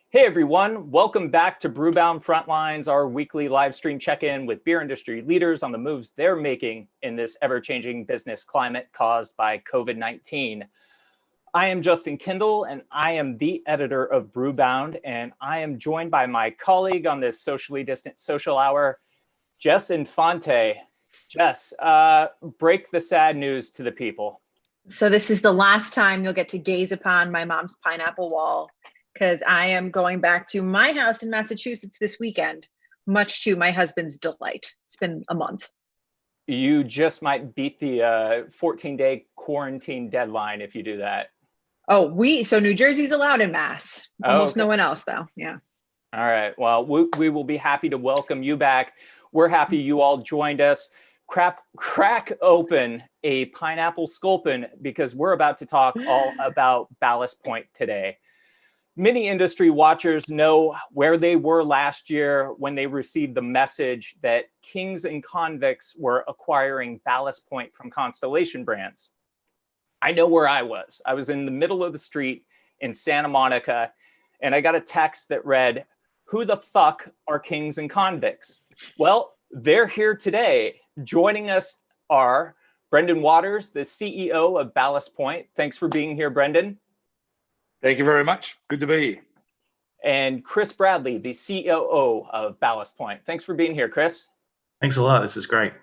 Hey everyone, welcome back to Brewbound Frontlines, our weekly live stream check-in with beer industry leaders on the moves they're making in this ever-changing business climate caused by COVID-19. I am Justin Kindle, and I am the editor of Brewbound, and I am joined by my colleague on this socially distant social hour, Jess Infante. Jess, break the sad news to the people. So this is the last time you'll get to gaze upon my mom's pineapple wall, because I am going back to my house in Massachusetts this weekend, much to my husband's delight. It's been a month. You just might beat the 14-day quarantine deadline if you do that. Oh, so New Jersey's allowed in Mass. Almost okay. No one else, though. Yeah. All right. Well, we will be happy to welcome you back. We're happy you all joined us. Crack open a pineapple sculpin because we're about to talk all about Ballast Point today. Many industry watchers know where they were last year when they received the message that Kings and Convicts were acquiring Ballast Point from Constellation Brands. I know where I was. I was in the middle of the street in Santa Monica, and I got a text that read, "Who the fuck are Kings and Convicts?" Well, they're here today. Joining us are Brendan Waters, the CEO of Ballast Point. Thanks for being here, Brendan. Thank you very much. Good to be here. And Chris Bradley, the COO of Ballast Point. Thanks for being here, Chris. Thanks a lot. This is great.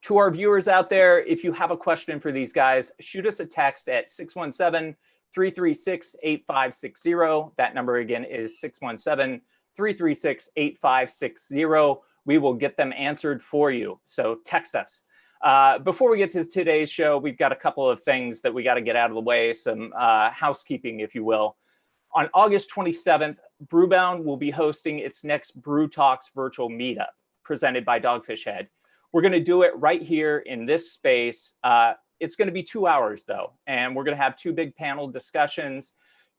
To our viewers out there, if you have a question for these guys, shoot us a text at 617-336-8560. That number again is 617-336-8560. We will get them answered for you. So text us. Before we get to today's show, we've got a couple of things that we got to get out of the way, some housekeeping, if you will. On August 27th, Brewbound will be hosting its next Brew Talks virtual meetup presented by Dogfish Head. We're going to do it right here in this space. It's going to be 2 hours, though, and we're going to have two big panel discussions.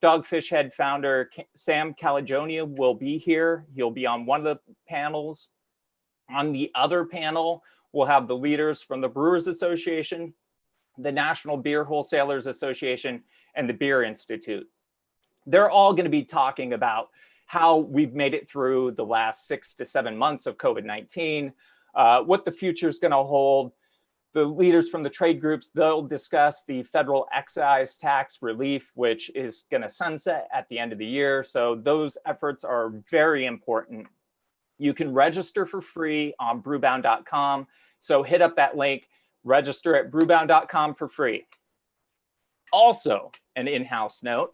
Dogfish Head founder Sam Calagione will be here. He'll be on one of the panels. On the other panel, we'll have the leaders from the Brewers Association, the National Beer Wholesalers Association, and the Beer Institute. They're all going to be talking about how we've made it through the last 6 to 7 months of COVID-19, what the future is going to hold. The leaders from the trade groups, they'll discuss the federal excise tax relief, which is going to sunset at the end of the year. So those efforts are very important. You can register for free on brewbound.com. So hit up that link, register at brewbound.com for free. Also, an in-house note,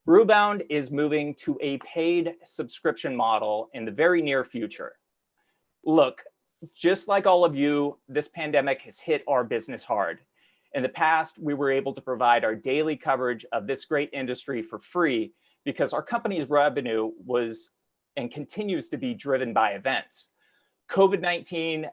Brewbound is moving to a paid subscription model in the very near future. Look, just like all of you, this pandemic has hit our business hard. In the past, we were able to provide our daily coverage of this great industry for free because our company's revenue was and continues to be driven by events. COVID-19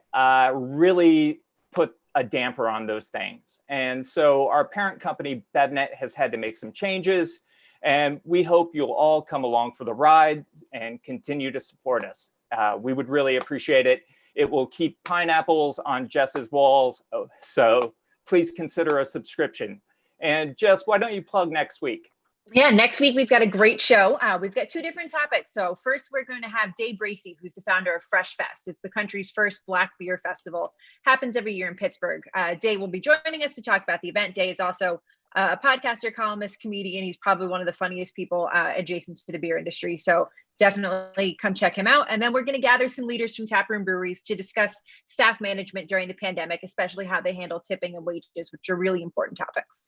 really put a damper on those things. And so our parent company, BevNet, has had to make some changes, and we hope you'll all come along for the ride and continue to support us. We would really appreciate it. It will keep pineapples on Jess's walls, so please consider a subscription. And Jess, why don't you plug next week? Yeah, next week we've got a great show. We've got two different topics. So first, we're going to have Dave Bracey, who's the founder of Fresh Fest. It's the country's first Black beer festival. Happens every year in Pittsburgh. Dave will be joining us to talk about the event. Dave is also a podcaster, columnist, comedian. He's probably one of the funniest people adjacent to the beer industry. So definitely come check him out. And then we're going to gather some leaders from taproom breweries to discuss staff management during the pandemic, especially how they handle tipping and wages, which are really important topics.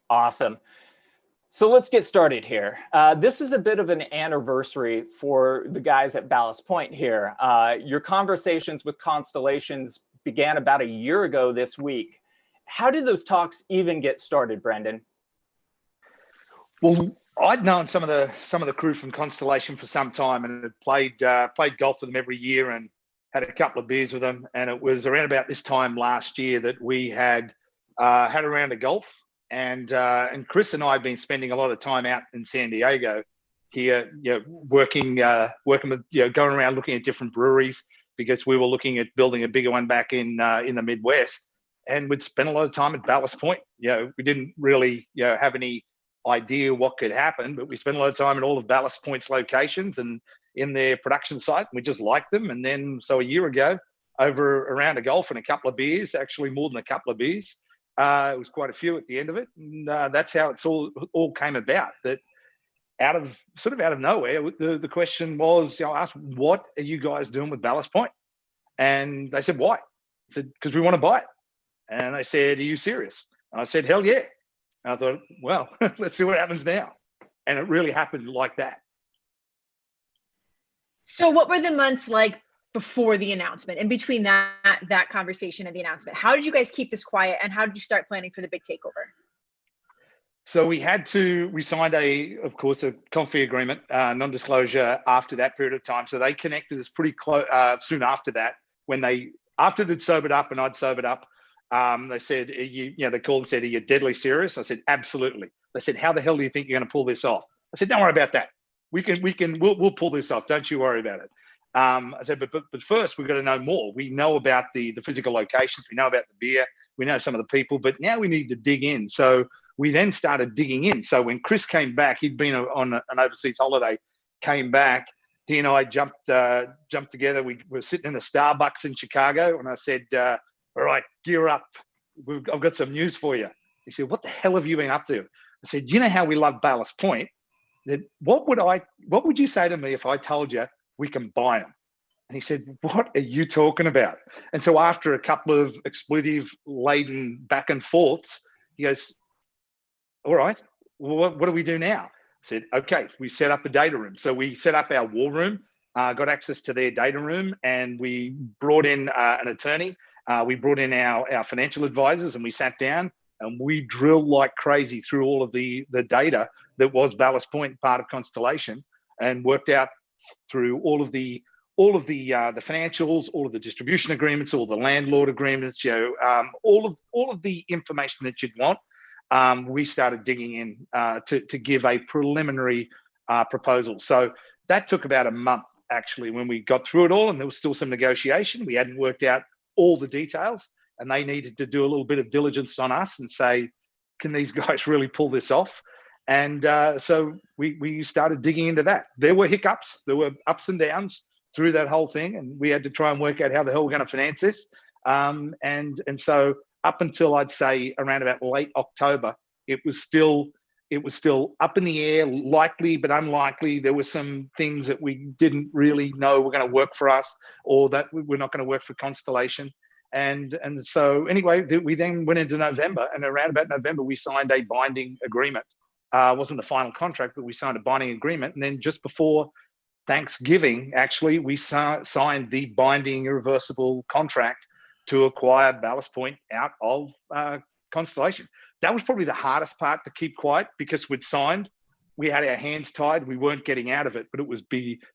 Awesome. So let's get started here. This is a bit of an anniversary for the guys at Ballast Point here. Your conversations with Constellations began about a year ago this week. How did those talks even get started, Brendan? Well, I'd known some of the crew from Constellation for some time and had played golf with them every year and had a couple of beers with them. And it was around about this time last year that we had a round of golf. And Chris and I have been spending a lot of time out in San Diego here, working with, going around looking at different breweries because we were looking at building a bigger one back in the Midwest. And we'd spent a lot of time at Ballast Point. We didn't really have any idea what could happen, but we spent a lot of time in all of Ballast Point's locations and in their production site. We just liked them. And then, so a year ago, over a round of golf and a couple of beers, actually more than a couple of beers, it was quite a few at the end of it. And that's how it's all came about. That out of nowhere, the question was, I asked, what are you guys doing with Ballast Point? And they said, why? I said, because we want to buy it. And they said, are you serious? And I said, hell yeah. And I thought, well, let's see what happens now. And it really happened like that. So what were the months like before the announcement and between that conversation and the announcement? How did you guys keep this quiet, and how did you start planning for the big takeover? So we signed of course, a confidentiality agreement, non-disclosure after that period of time. So they connected us pretty close soon after that. After they'd sobered up and I'd sobered up, they said, they called and said, are you deadly serious? I said, absolutely. They said, how the hell do you think you're going to pull this off? I said, don't worry about that. We'll pull this off. Don't you worry about it. I said, but first we've got to know more. We know about the physical locations. We know about the beer. We know some of the people, but now we need to dig in. So we then started digging in. So when Chris came back, he'd been on an overseas holiday, came back, he and I jumped together. We were sitting in a Starbucks in Chicago, and I said, all right, gear up. I've got some news for you. He said, what the hell have you been up to? I said, you know how we love Ballast Point? What would you say to me if I told you we can buy them? And he said, what are you talking about? And so after a couple of expletive-laden back and forths, he goes, all right, well, what do we do now? I said, okay, we set up a data room. So we set up our war room, got access to their data room, and we brought in an attorney. We brought in our financial advisors, and we sat down and we drilled like crazy through all of the data that was Ballast Point, part of Constellation, and worked out through all of the financials, all of the distribution agreements, all the landlord agreements, all of the information that you'd want. We started digging in to give a preliminary proposal. So that took about a month, actually, when we got through it all, and there was still some negotiation. We hadn't worked out all the details, and they needed to do a little bit of diligence on us and say, can these guys really pull this off? And so we started digging into that. There were hiccups, there were ups and downs through that whole thing, and we had to try and work out how the hell we're going to finance this. And so up until I'd say around about late October, it was still up in the air, likely but unlikely. There were some things that we didn't really know were going to work for us, or that we're not going to work for Constellation. And so anyway, we then went into November, and around about November, we signed a binding agreement. It wasn't the final contract, but we signed a binding agreement. And then just before Thanksgiving, actually, we signed the binding irreversible contract to acquire Ballast Point out of Constellation. That was probably the hardest part to keep quiet, because we'd signed, we had our hands tied, we weren't getting out of it, but it was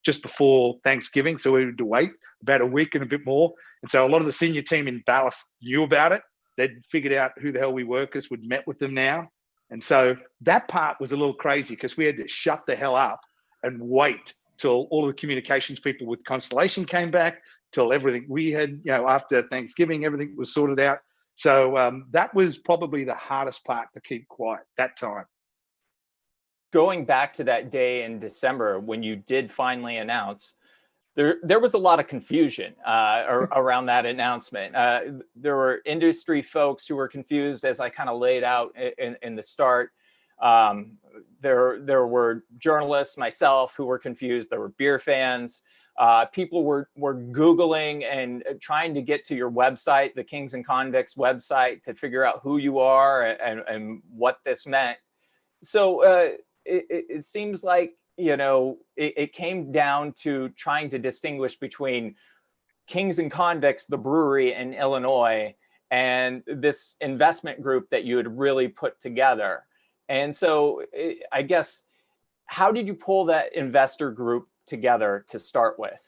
just before Thanksgiving, so we had to wait about a week and a bit more. And so a lot of the senior team in Ballast knew about it. They'd figured out who the hell we were because we'd met with them now. And so that part was a little crazy, because we had to shut the hell up and wait till all of the communications people with Constellation came back, till everything we had, after Thanksgiving, everything was sorted out. So that was probably the hardest part to keep quiet that time. Going back to that day in December when you did finally announce, there was a lot of confusion around that announcement. There were industry folks who were confused, as I kind of laid out in the start. There were journalists, myself, who were confused. There were beer fans. People were Googling and trying to get to your website, the Kings and Convicts website, to figure out who you are and what this meant. So it seems like, it came down to trying to distinguish between Kings and Convicts, the brewery in Illinois, and this investment group that you had really put together. And so I guess, how did you pull that investor group together to start with?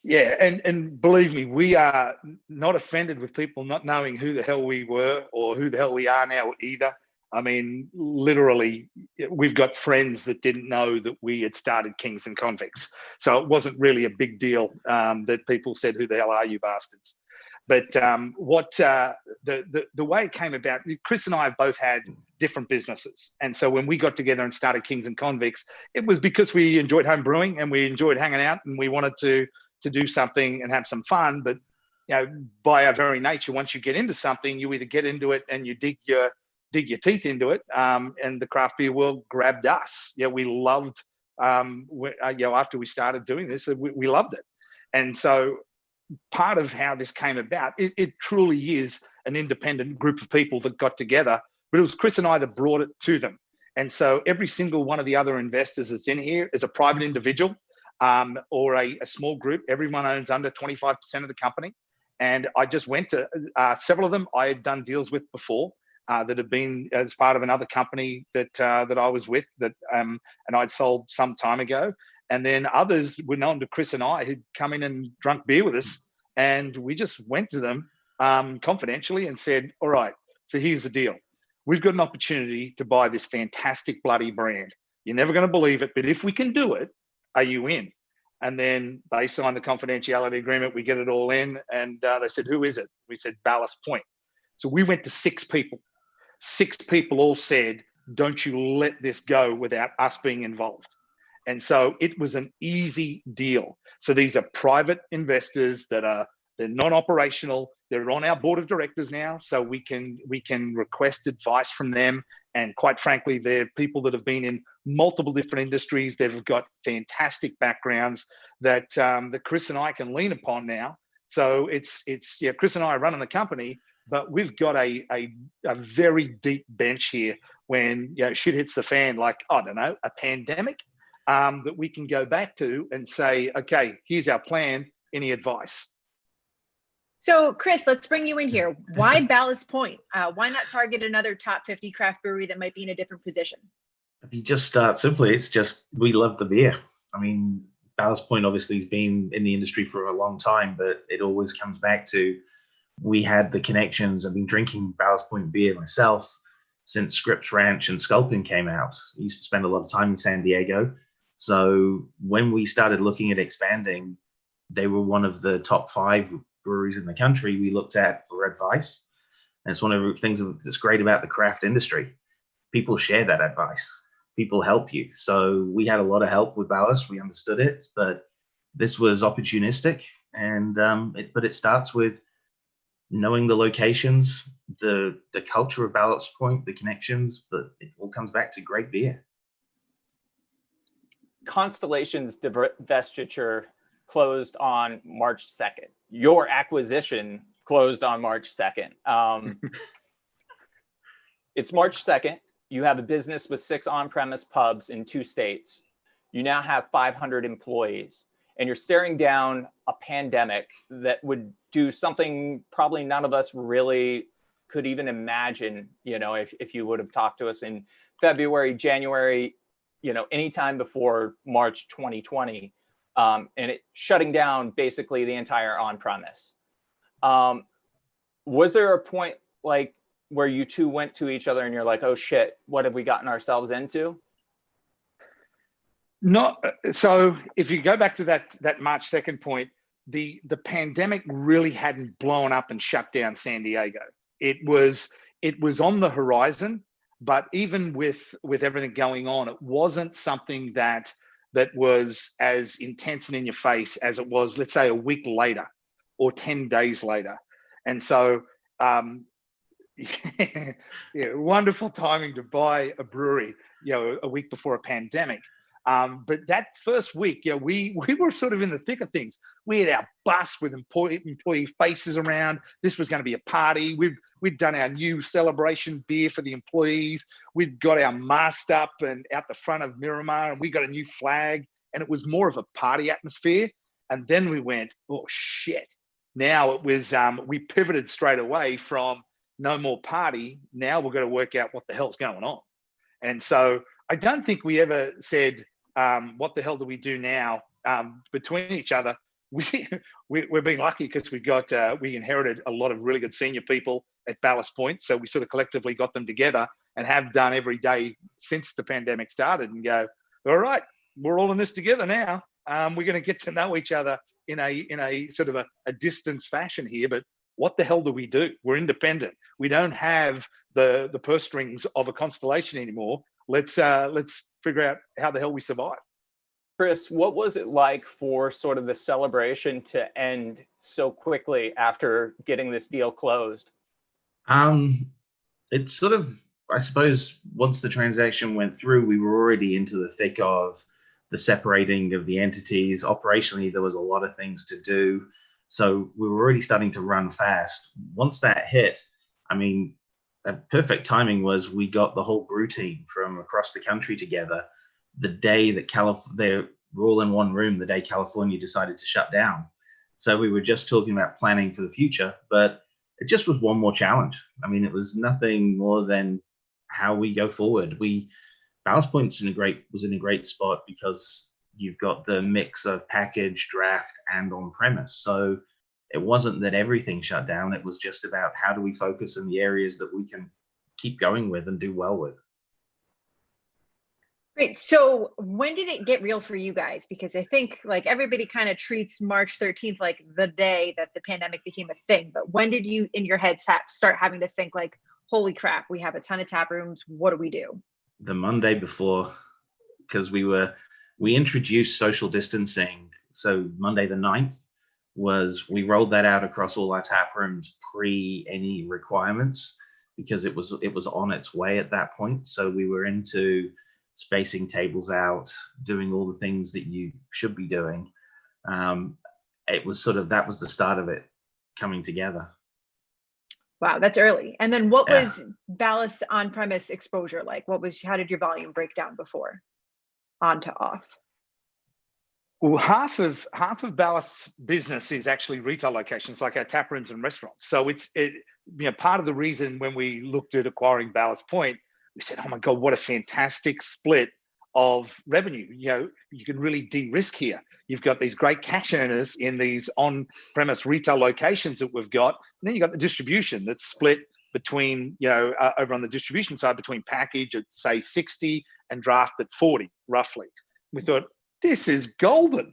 Yeah, and believe me, we are not offended with people not knowing who the hell we were or who the hell we are now either. I mean, literally, we've got friends that didn't know that we had started Kings and Convicts. So it wasn't really a big deal that people said, who the hell are you bastards? But the way it came about, Chris and I have both had different businesses. And so when we got together and started Kings and Convicts, it was because we enjoyed home brewing and we enjoyed hanging out, and we wanted to do something and have some fun. But by our very nature, once you get into something, you either get into it and you dig your teeth into it. And the craft beer world grabbed us. We loved. After we started doing this, we loved it. And so part of how this came about, it truly is an independent group of people that got together, but it was Chris and I that brought it to them. And so every single one of the other investors that's in here is a private individual or a small group. Everyone owns under 25% of the company. And I just went to several of them I had done deals with before that had been as part of another company that I was with and I'd sold some time ago. And then others were known to Chris and I who'd come in and drunk beer with us. And we just went to them confidentially and said, all right, so here's the deal. We've got an opportunity to buy this fantastic bloody brand. You're never going to believe it, but if we can do it, are you in? And then they signed the confidentiality agreement. We get it all in. And they said, who is it? We said, Ballast Point. So we went to 6 people. 6 people all said, don't you let this go without us being involved. And so it was an easy deal. So these are private investors they're non-operational. They're on our board of directors now. So we can request advice from them. And quite frankly, they're people that have been in multiple different industries. They've got fantastic backgrounds that Chris and I can lean upon now. So it's Chris and I are running the company, but we've got a very deep bench here when shit hits the fan, like, I don't know, a pandemic, that we can go back to and say, okay, here's our plan. Any advice? So, Chris, let's bring you in here. Why Ballast Point? Why not target another top 50 craft brewery that might be in a different position? If you just start simply, it's just we love the beer. I mean, Ballast Point obviously has been in the industry for a long time, but it always comes back to we had the connections. I've been drinking Ballast Point beer myself since Scripps Ranch and Sculpin came out. I used to spend a lot of time in San Diego. So when we started looking at expanding, they were one of the top 5 breweries in the country we looked at for advice. And it's one of the things that's great about the craft industry. People share that advice. People help you. So we had a lot of help with Ballast. We understood it, but this was opportunistic. And but it starts with knowing the locations, the culture of Ballast Point, the connections, but it all comes back to great beer. Constellation's divestiture closed on March 2nd. Your acquisition closed on March 2nd. It's March 2nd. You have a business with 6 on-premise pubs in 2 states. You now have 500 employees, and you're staring down a pandemic that would do something probably none of us really could even imagine, if you would have talked to us in February, January, anytime before March 2020. And it shutting down basically the entire on-premise. Was there a point like where you two went to each other and you're like, oh shit, what have we gotten ourselves into? No. So if you go back to that March 2nd point, the pandemic really hadn't blown up and shut down San Diego. It was on the horizon, but even with everything going on, it wasn't something that was as intense and in your face as it was, let's say, a week later or 10 days later. And so, wonderful timing to buy a brewery, a week before a pandemic. But that first week, we were sort of in the thick of things. We had our bus with employee faces around. This was going to be a party. We'd done our new celebration beer for the employees. We'd got our mast up and out the front of Miramar, and we got a new flag, and it was more of a party atmosphere. And then we went, oh shit. Now it was, we pivoted straight away from no more party. Now we're going to work out what the hell's going on. And so I don't think we ever said, what the hell do we do now between each other? We're being lucky because we inherited a lot of really good senior people at Ballast Point. So we sort of collectively got them together and have done every day since the pandemic started and go, all right, we're all in this together now. We're going to get to know each other in a sort of a distance fashion here, but what the hell do we do? We're independent. We don't have the purse strings of a Constellation anymore. Let's figure out how the hell we survive. Chris, what was it like for sort of the celebration to end so quickly after getting this deal closed? It's sort of, I suppose, once the transaction went through, we were already into the thick of the separating of the entities. Operationally, there was a lot of things to do. So we were already starting to run fast. Once that hit, I mean, perfect timing was we got the whole brew team from across the country together the day that they were all in one room, the day California decided to shut down. So we were just talking about planning for the future, but it just was one more challenge. I mean, it was nothing more than how we go forward. Ballast Point was in a great spot because you've got the mix of package, draft, and on premise. So it wasn't that everything shut down. It was just about how do we focus in the areas that we can keep going with and do well with. Great. So when did it get real for you guys? Because I think like everybody kind of treats March 13th like the day that the pandemic became a thing. But when did you in your head start having to think like, holy crap, we have a ton of tap rooms. What do we do? The Monday before, because we introduced social distancing. So Monday the 9th we rolled that out across all our tap rooms pre any requirements because it was on its way at that point. So we were into spacing tables out, doing all the things that you should be doing. It was that was the start of it coming together. Wow, that's early. And then what was Ballast on-premise exposure like? How did your volume break down before on to off? Well, half of Ballast's business is actually retail locations, like our tap rooms and restaurants. So part of the reason when we looked at acquiring Ballast Point, we said, oh my God, what a fantastic split of revenue. You can really de-risk here. You've got these great cash earners in these on-premise retail locations that we've got. And then you've got the distribution that's split between, over on the distribution side, between package at say 60 and draft at 40, roughly. We thought, this is golden.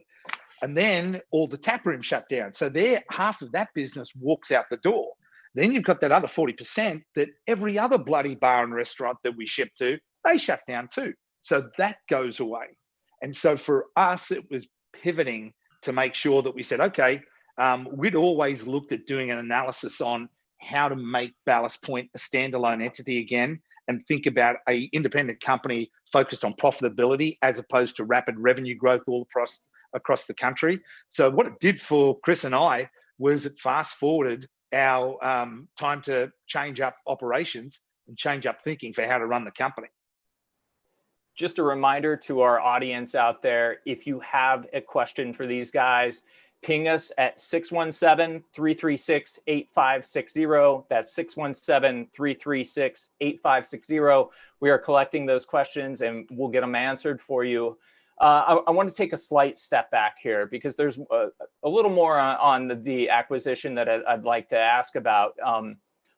And then all the tap rooms shut down. So half of that business walks out the door. Then you've got that other 40% that every other bloody bar and restaurant that we ship to, they shut down too. So that goes away. And so for us, it was pivoting to make sure that we said, okay, we'd always looked at doing an analysis on how to make Ballast Point a standalone entity again and think about an independent company focused on profitability as opposed to rapid revenue growth all across the country. So what it did for Chris and I was it fast forwarded our time to change up operations and change up thinking for how to run the company. Just a reminder to our audience out there, if you have a question for these guys, ping us at 617-336-8560. That's 617-336-8560. We are collecting those questions and we'll get them answered for you. I want to take a slight step back here because there's a little more on the acquisition that I'd like to ask about.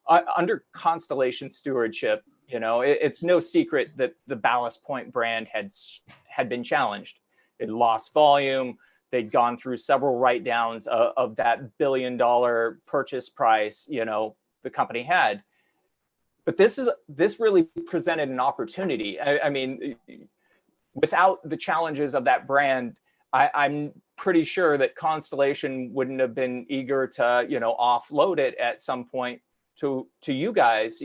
Under Constellation stewardship, it's no secret that the Ballast Point brand had been challenged. It lost volume. They'd gone through several write-downs of that $1 billion purchase price, the company had. But this really presented an opportunity. I mean, without the challenges of that brand, I'm pretty sure that Constellation wouldn't have been eager to, offload it at some point to you guys,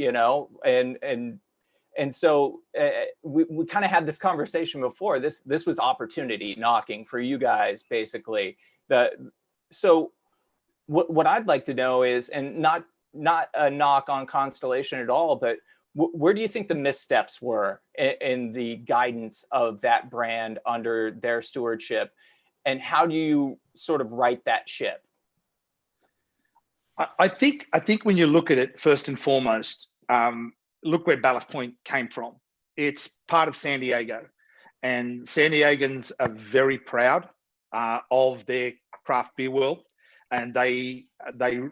and so we kind of had this conversation before. This was opportunity knocking for you guys, basically. So what I'd like to know is, and not a knock on Constellation at all, but where do you think the missteps were in the guidance of that brand under their stewardship, and how do you sort of right that ship? I think when you look at it, first and foremost, look where Ballast Point came from. It's part of San Diego, and San Diegans are very proud of their craft beer world, and they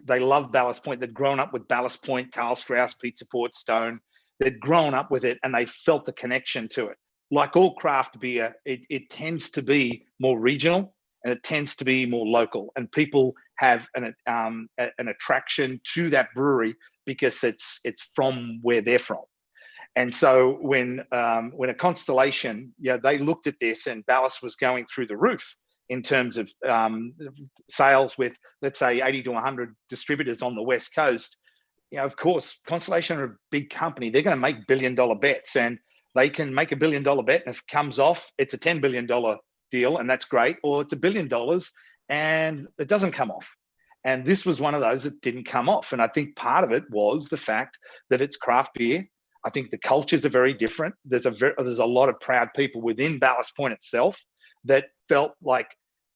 love Ballast Point. They'd grown up with Ballast Point, Carl Strauss, Pizza Port, Stone. They'd grown up with it, and they felt the connection to it. Like all craft beer, it tends to be more regional, and it tends to be more local, and people have an attraction to that brewery because it's from where they're from. And so when a Constellation, they looked at this, and Ballast was going through the roof in terms of sales with, let's say, 80 to 100 distributors on the West Coast. Of course, Constellation are a big company. They're going to make billion-dollar bets, and they can make a billion-dollar bet, and if it comes off, it's a $10 billion deal, and that's great, or it's $1 billion and it doesn't come off. And this was one of those that didn't come off. And I think part of it was the fact that it's craft beer. I think the cultures are very different. There's a lot of proud people within Ballast Point itself that felt like,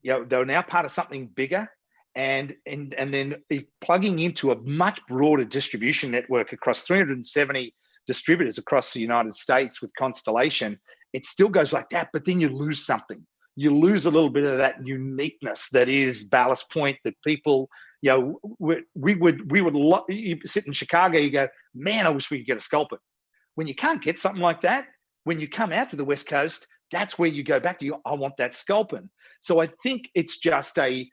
they were now part of something bigger, and then plugging into a much broader distribution network across 370 distributors across the United States with Constellation. It still goes like that, but then you lose something. You lose a little bit of that uniqueness that is Ballast Point, that people, we would love, you sit in Chicago, you go, man, I wish we could get a Sculpin. When you can't get something like that, when you come out to the West Coast, that's where you go back to, I want that Sculpin. So I think it's just a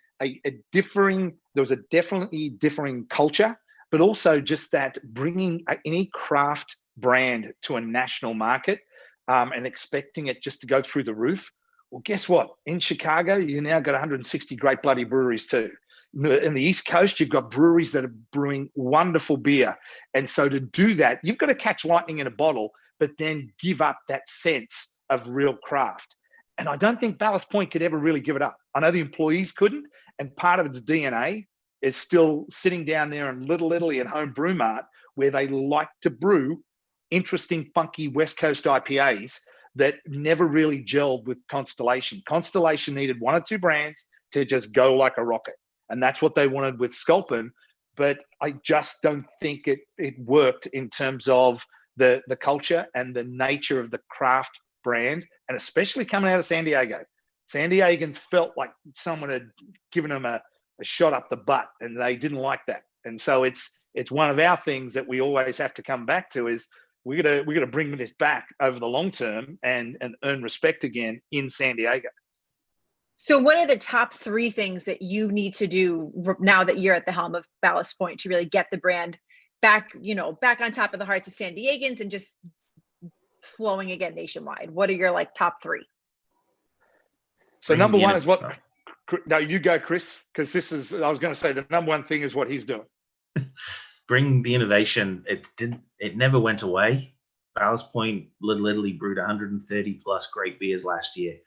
differing, there was a definitely differing culture, but also just that bringing any craft brand to a national market and expecting it just to go through the roof. Well, guess what? In Chicago, you now got 160 great bloody breweries too. In the East Coast, you've got breweries that are brewing wonderful beer. And so to do that, you've got to catch lightning in a bottle, but then give up that sense of real craft. And I don't think Ballast Point could ever really give it up. I know the employees couldn't, and part of its DNA is still sitting down there in Little Italy and Home Brew Mart, where they like to brew interesting, funky West Coast IPAs that never really gelled with Constellation. Constellation needed one or two brands to just go like a rocket. And that's what they wanted with Sculpin. But I just don't think it worked in terms of the culture and the nature of the craft brand, and especially coming out of San Diego. San Diegans felt like someone had given them a shot up the butt, and they didn't like that. And so it's one of our things that we always have to come back to is we're gonna bring this back over the long term and earn respect again in San Diego. So what are the top 3 things that you need to do now that you're at the helm of Ballast Point to really get the brand back, back on top of the hearts of San Diegans and just flowing again nationwide? What are your top 3? So number one is what? No, you go, Chris, because I was going to say the number one thing is what he's doing. Bring the innovation. It never went away. Ballast Point literally brewed 130 plus great beers last year.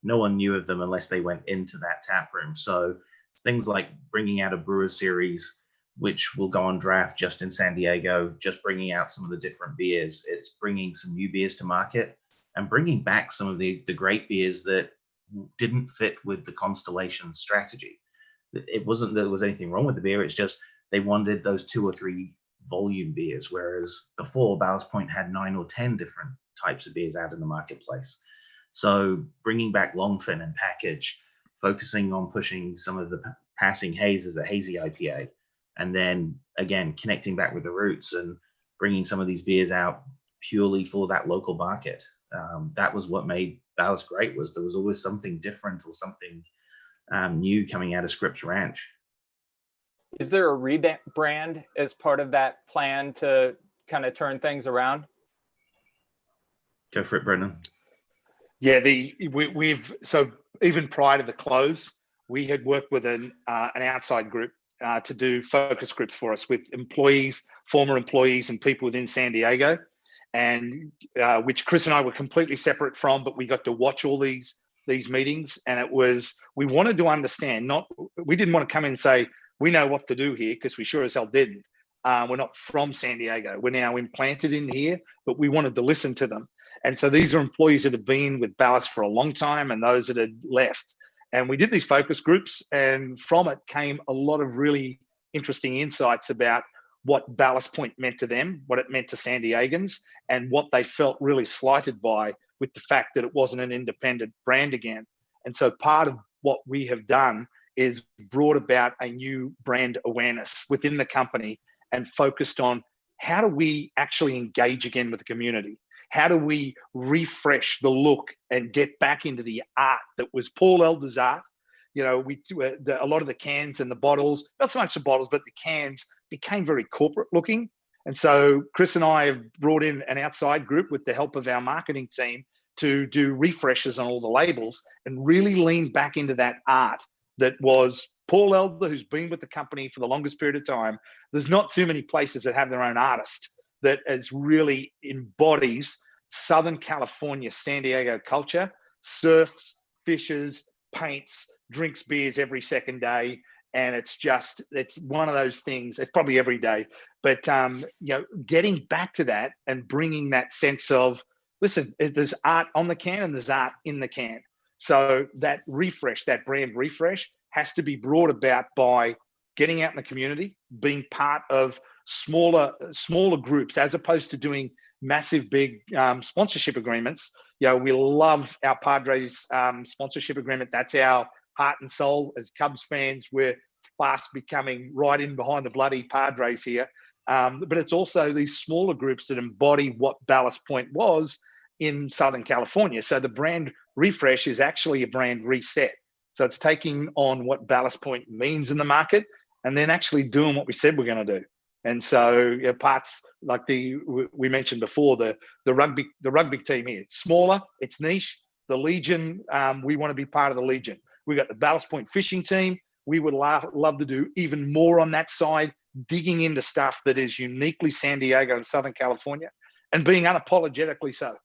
No one knew of them unless they went into that tap room. So things like bringing out a brewer series, which will go on draft just in San Diego, just bringing out some of the different beers. It's bringing some new beers to market and bringing back some of the great beers that didn't fit with the Constellation strategy. It wasn't that there was anything wrong with the beer. It's just they wanted those 2 or 3 volume beers, whereas before Ballast Point had 9 or 10 different types of beers out in the marketplace. So bringing back Longfin and Package, focusing on pushing some of the Passing Haze as a hazy IPA, and then again connecting back with the roots and bringing some of these beers out purely for that local market. That was what made Ballast great, was there was always something different or something new coming out of Scripps Ranch. Is there a rebrand as part of that plan to kind of turn things around? Go for it, Brendan. Yeah, so even prior to the close, we had worked with an outside group to do focus groups for us with employees, former employees, and people within San Diego, and which Chris and I were completely separate from, but we got to watch all these meetings, and we wanted to understand. We didn't want to come in and say we know what to do here, because we sure as hell didn't. We're not from San Diego. We're now implanted in here, but we wanted to listen to them. And so these are employees that have been with Ballast for a long time and those that had left. And we did these focus groups, and from it came a lot of really interesting insights about what Ballast Point meant to them, what it meant to San Diegans, and what they felt really slighted by with the fact that it wasn't an independent brand again. And so part of what we have done is brought about a new brand awareness within the company and focused on how do we actually engage again with the community? How do we refresh the look and get back into the art that was Paul Elder's art, a lot of the cans and the bottles, not so much the bottles, but the cans became very corporate looking. And so Chris and I have brought in an outside group with the help of our marketing team to do refreshes on all the labels and really lean back into that art that was Paul Elder, who's been with the company for the longest period of time. There's not too many places that have their own artist that really embodies Southern California, San Diego culture, surfs, fishes, paints, drinks beers every second day. And it's one of those things. It's probably every day, but getting back to that and bringing that sense of, listen, there's art on the can and there's art in the can. So that refresh, that brand refresh, has to be brought about by getting out in the community, being part of smaller groups, as opposed to doing massive, big sponsorship agreements. We love our Padres sponsorship agreement. That's our heart and soul as Cubs fans. We're fast becoming right in behind the bloody Padres here. But it's also these smaller groups that embody what Ballast Point was in Southern California. So the brand refresh is actually a brand reset. So it's taking on what Ballast Point means in the market and then actually doing what we said we're going to do. And so parts like we mentioned before, the rugby team here, it's smaller, it's niche. The Legion, we want to be part of the Legion. We got the Ballast Point fishing team. We would love to do even more on that side, digging into stuff that is uniquely San Diego and Southern California and being unapologetically so.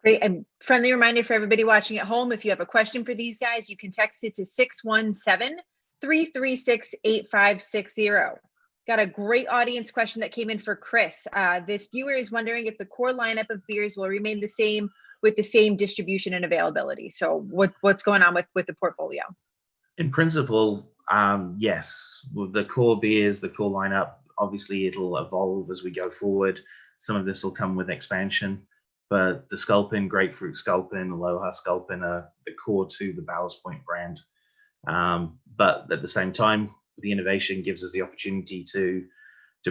Great. And friendly reminder for everybody watching at home, if you have a question for these guys, you can text it to 617-336-8560. Got a great audience question that came in for Chris. This viewer is wondering if the core lineup of beers will remain the same with the same distribution and availability. So what's going on with the portfolio? In principle, yes. With the core beers, the core lineup, obviously it'll evolve as we go forward. Some of this will come with expansion, but the Sculpin, Grapefruit Sculpin, Aloha Sculpin are the core to the Ballast Point brand. But at the same time, the innovation gives us the opportunity to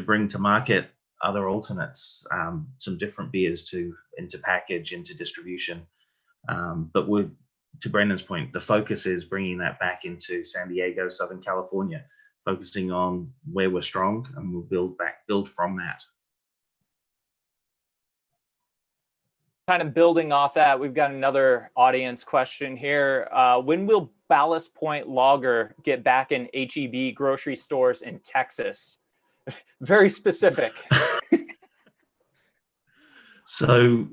bring to market other alternates, some different beers into package, into distribution. But to Brendan's point, the focus is bringing that back into San Diego, Southern California, focusing on where we're strong, and we'll build from that. Kind of building off that, we've got another audience question here. When will Ballast Point Lager get back in H-E-B grocery stores in Texas? Very specific. So,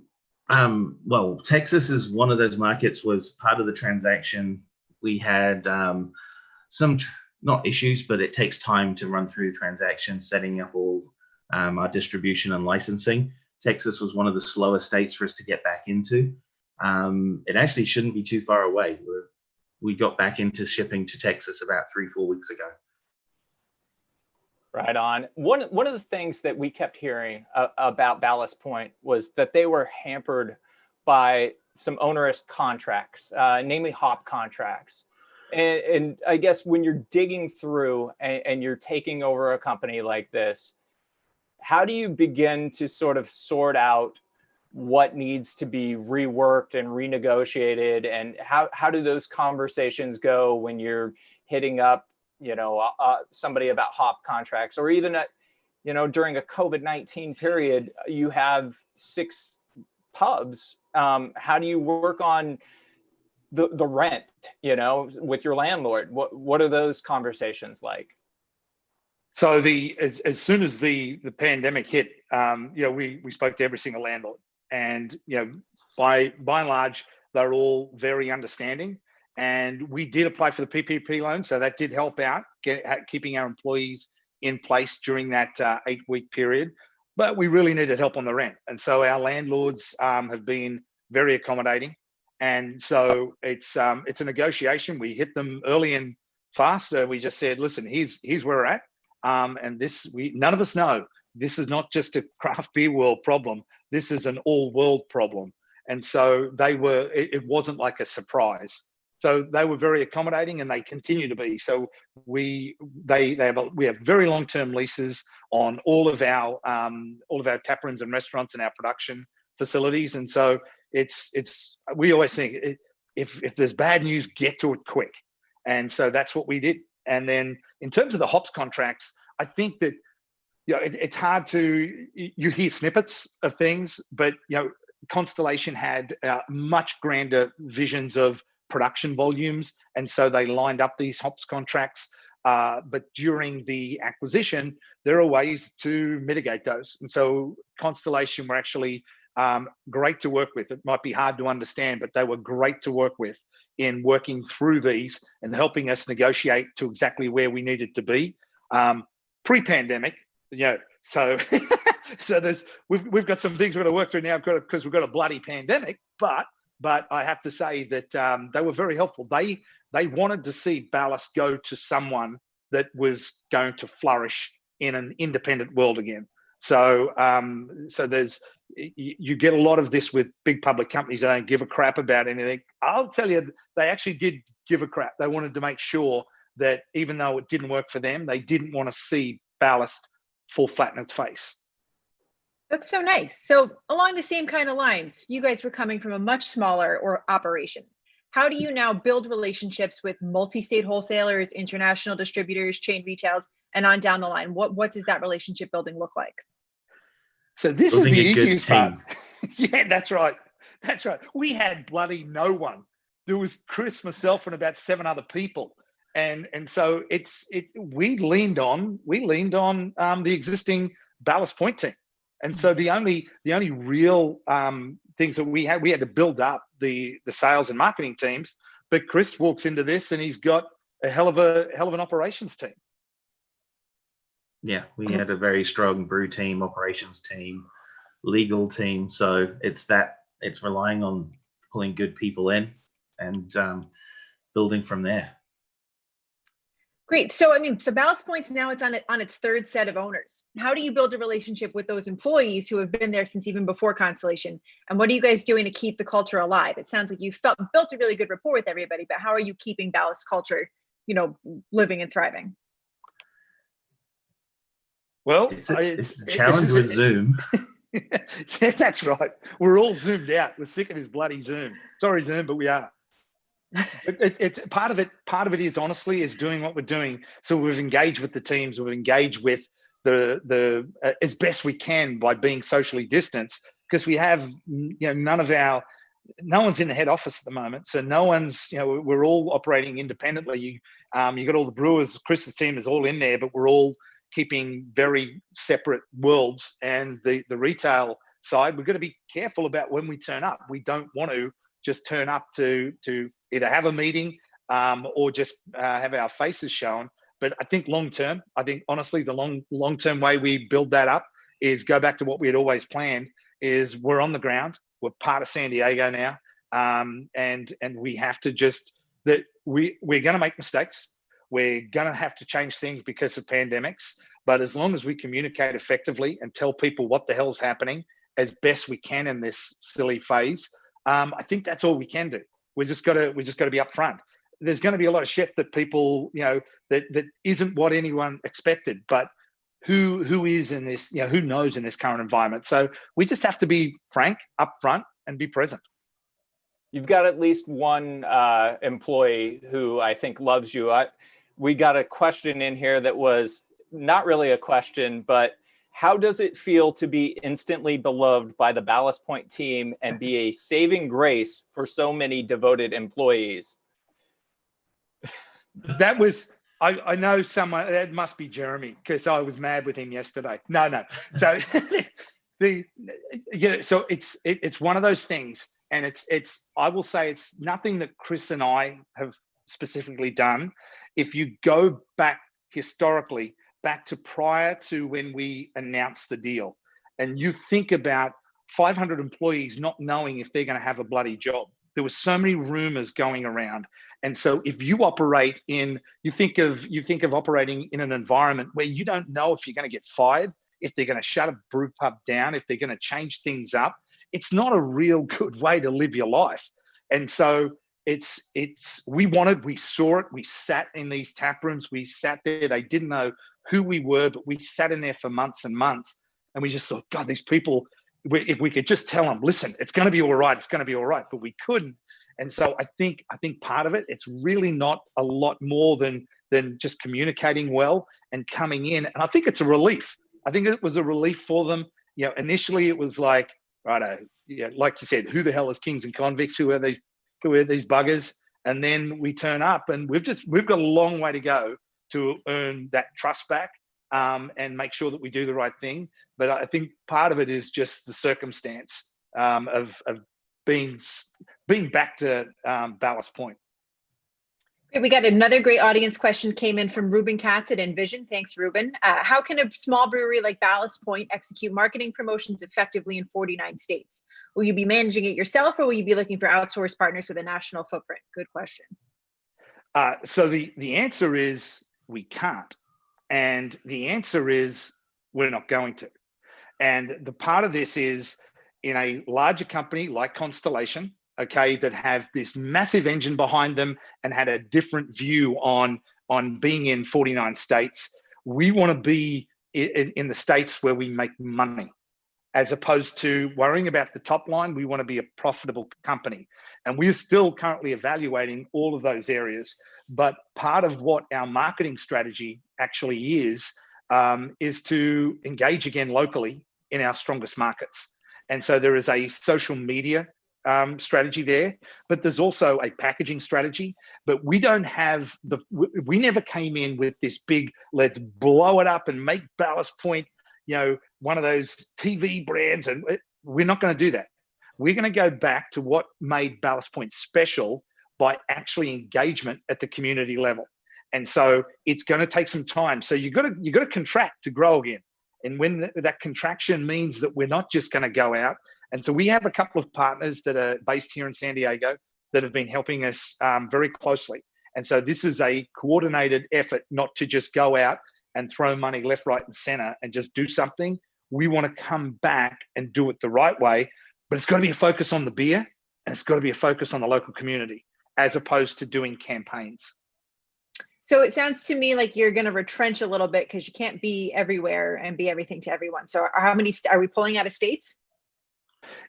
well, Texas is one of those markets, was part of the transaction. We had some, not issues, but it takes time to run through the transaction, setting up all our distribution and licensing. Texas was one of the slower states for us to get back into. It actually shouldn't be too far away. We got back into shipping to Texas about 3-4 weeks ago. Right on. One of the things that we kept hearing about Ballast Point was that they were hampered by some onerous contracts, namely hop contracts. And I guess when you're digging through and you're taking over a company like this, how do you begin to sort of sort out what needs to be reworked and renegotiated, and how do those conversations go when you're hitting up, somebody about hop contracts, or even during a COVID-19 period, you have 6 pubs. How do you work on the rent, with your landlord? What are those conversations like? So as soon as the pandemic hit, we spoke to every single landlord, and by and large, they're all very understanding. And we did apply for the PPP loan, so that did help out keeping our employees in place during that 8-week period. But we really needed help on the rent, and so our landlords have been very accommodating. And so it's a negotiation. We hit them early and fast. We just said, listen, here's where we're at. And none of us know, this is not just a craft beer world problem. This is an all world problem. And so it wasn't like a surprise. So they were very accommodating, and they continue to be. So we have very long-term leases on all of our tap rooms and restaurants and our production facilities. And so we always think if there's bad news, get to it quick. And so that's what we did. And then in terms of the hops contracts, I think that, it's hard to, you hear snippets of things, but, Constellation had much grander visions of production volumes. And so they lined up these hops contracts. But during the acquisition, there are ways to mitigate those. And so Constellation were actually great to work with. It might be hard to understand, but they were great to work with in working through these and helping us negotiate to exactly where we needed to be. Pre-pandemic, so so we've got some things we're going to work through now because we've got a bloody pandemic. But I have to say that they were very helpful. They wanted to see Ballast go to someone that was going to flourish in an independent world again. So you get a lot of this with big public companies. They don't give a crap about anything. I'll tell you, they actually did give a crap. They wanted to make sure that even though it didn't work for them, they didn't want to see Ballast fall flat in its face. That's so nice. So along the same kind of lines, you guys were coming from a much smaller operation. How do you now build relationships with multi-state wholesalers, international distributors, chain retails, and on down the line? What does that relationship building look like? So this is the easiest part. Yeah, that's right. That's right. We had bloody no one. There was Chris, myself, and about 7 other people. And so we leaned on the existing Ballast Point team. And so the only real things that we had to build up the sales and marketing teams. But Chris walks into this and he's got a hell of an operations team. Yeah, we had a very strong brew team, operations team, legal team. So it's relying on pulling good people in and building from there. Great. So, so Ballast Point's now it's on its 3rd set of owners. How do you build a relationship with those employees who have been there since even before Constellation? And what are you guys doing to keep the culture alive? It sounds like you built a really good rapport with everybody, but how are you keeping Ballast culture, living and thriving? Well, it's a challenge with Zoom. Yeah, that's right. We're all zoomed out. We're sick of this bloody Zoom. Sorry, Zoom, but we are. It's part of it. Part of it is honestly doing what we're doing. So we've engaged with the teams. We've engaged with the as best we can by being socially distanced, because we have no one's in the head office at the moment. So no one's we're all operating independently. You got all the brewers. Chris's team is all in there, but we're all keeping very separate worlds. And the retail side, we've got to be careful about when we turn up. We don't want to just turn up to either have a meeting or just have our faces shown. But I think honestly, the long-term way we build that up is go back to what we had always planned, is we're on the ground. We're part of San Diego now. And we have to we're going to make mistakes. We're going to have to change things because of pandemics. But as long as we communicate effectively and tell people what the hell's happening as best we can in this silly phase, I think that's all we can do. We just got to be upfront. There's going to be a lot of shit that people, that isn't what anyone expected, but who is in this, who knows in this current environment. So we just have to be frank, upfront, and be present. You've got at least one employee who I think loves you. We got a question in here that was not really a question, but how does it feel to be instantly beloved by the Ballast Point team and be a saving grace for so many devoted employees? That was, I know someone, that must be Jeremy, because I was mad with him yesterday. No. So so it's one of those things, and it's I will say it's nothing that Chris and I have specifically done. If you go back historically, back to prior to when we announced the deal, and you think about 500 employees not knowing if they're going to have a bloody job. There were so many rumors going around. And so if you operate you think of operating in an environment where you don't know if you're going to get fired, if they're going to shut a brew pub down, if they're going to change things up, it's not a real good way to live your life. And so we saw it, we sat in these tap rooms, we sat there, they didn't know who we were, but we sat in there for months and months. And we just thought, God, these people, if we could just tell them, listen, it's going to be all right, it's going to be all right, but we couldn't. And so I think part of it's really not a lot more than just communicating well and coming in. And I think it's a relief. I think it was a relief for them. You know, initially it was like, righto, yeah, like you said, who the hell is Kings and Convicts? Who are these buggers? And then we turn up, and we've got a long way to go to earn that trust back, and make sure that we do the right thing. But I think part of it is just the circumstance of being back to Ballast Point. We got another great audience question came in from Ruben Katz at Envision. Thanks, Ruben. How can a small brewery like Ballast Point execute marketing promotions effectively in 49 states? Will you be managing it yourself, or will you be looking for outsourced partners with a national footprint? Good question. So the answer is we can't. And the answer is we're not going to. And the part of this is in a larger company like Constellation, okay, that have this massive engine behind them and had a different view on being in 49 states. We want to be in the states where we make money, as opposed to worrying about the top line. We want to be a profitable company. And we're still currently evaluating all of those areas. But part of what our marketing strategy actually is to engage again locally in our strongest markets. And so there is a social media strategy there, but there's also a packaging strategy. But we don't have we never came in with this big, let's blow it up and make Ballast Point, you know, one of those TV brands. And we're not going to do that. We're going to go back to what made Ballast Point special by actually engagement at the community level. And so it's going to take some time. So you got to contract to grow again. And when that contraction means that we're not just going to go out. And so we have a couple of partners that are based here in San Diego that have been helping us very closely. And so this is a coordinated effort, not to just go out and throw money left, right, and center and just do something. We want to come back and do it the right way, but it's got to be a focus on the beer, and it's got to be a focus on the local community, as opposed to doing campaigns. So it sounds to me like you're going to retrench a little bit, because you can't be everywhere and be everything to everyone. So how many are we pulling out of states?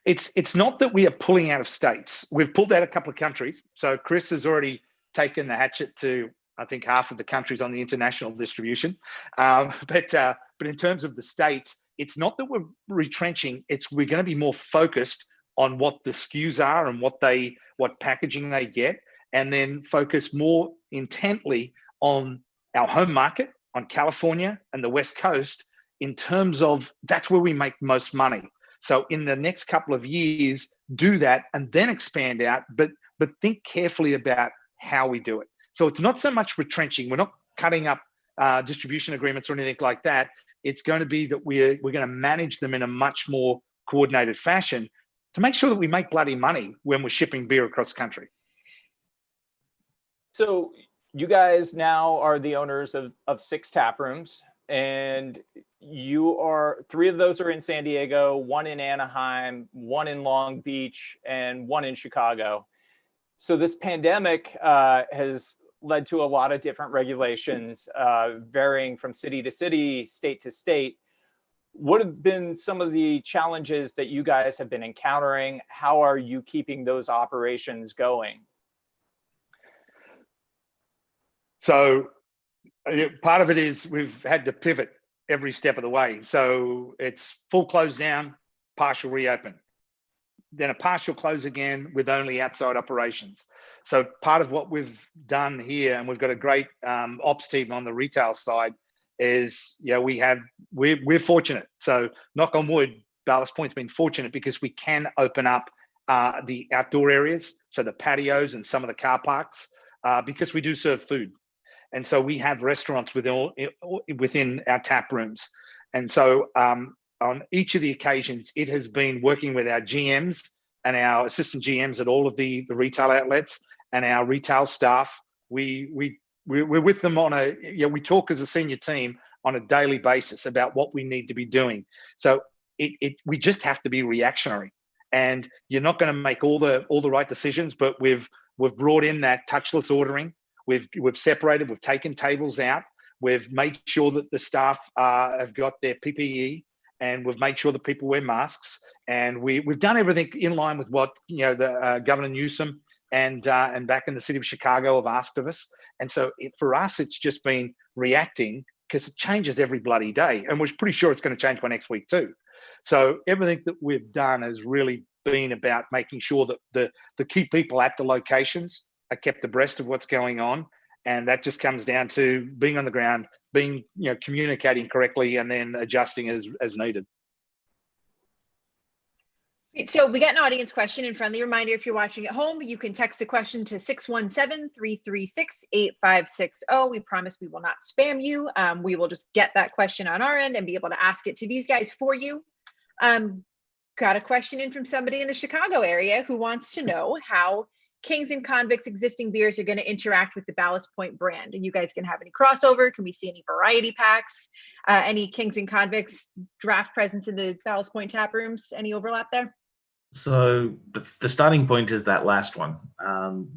It's not that we are pulling out of states. We've pulled out a couple of countries. So Chris has already taken the hatchet to, I think, half of the countries on the international distribution. But in terms of the states, it's not that we're retrenching. We're going to be more focused on what the SKUs are and what packaging they get, and then focus more intently on our home market, on California and the West Coast, in terms of that's where we make most money. So in the next couple of years, do that and then expand out, but think carefully about how we do it. So it's not so much retrenching. We're not cutting up distribution agreements or anything like that. It's going to be that we're going to manage them in a much more coordinated fashion to make sure that we make bloody money when we're shipping beer across country. So you guys now are the owners of 6 tap rooms, and three of those are in San Diego, 1 in Anaheim, 1 in Long Beach, and 1 in Chicago. So this pandemic has led to a lot of different regulations, varying from city to city, state to state. What have been some of the challenges that you guys have been encountering? How are you keeping those operations going? So part of it is we've had to pivot every step of the way. So it's full close down, partial reopen, then a partial close again with only outside operations. So part of what we've done here, and we've got a great ops team on the retail side, is we're fortunate. So knock on wood, Ballast Point's been fortunate because we can open up the outdoor areas, so the patios and some of the car parks, because we do serve food. And so we have restaurants within our tap rooms. And so on each of the occasions, it has been working with our GMs and our assistant GMs at all of the retail outlets and our retail staff. We're with them we talk as a senior team on a daily basis about what we need to be doing. So we just have to be reactionary, and you're not going to make all the right decisions, but we've brought in that touchless ordering. We've separated, we've taken tables out, we've made sure that the staff have got their PPE, and we've made sure that people wear masks, and we've done everything in line with what the Governor Newsom and back in the city of Chicago have asked of us. And so for us, it's just been reacting, because it changes every bloody day. And we're pretty sure it's going to change by next week too. So everything that we've done has really been about making sure that the key people at the locations are kept abreast of what's going on. And that just comes down to being on the ground, being, communicating correctly, and then adjusting as needed. So we got an audience question. And friendly reminder, if you're watching at home, you can text a question to 617-336-8560. We promise we will not spam you. We will just get that question on our end and be able to ask it to these guys for you. Got a question in from somebody in the Chicago area who wants to know how Kings and Convicts existing beers are going to interact with the Ballast Point brand. Are you guys going to have any crossover? Can we see any variety packs? Any Kings and Convicts draft presence in the Ballast Point tap rooms? Any overlap there? So the starting point is that last one.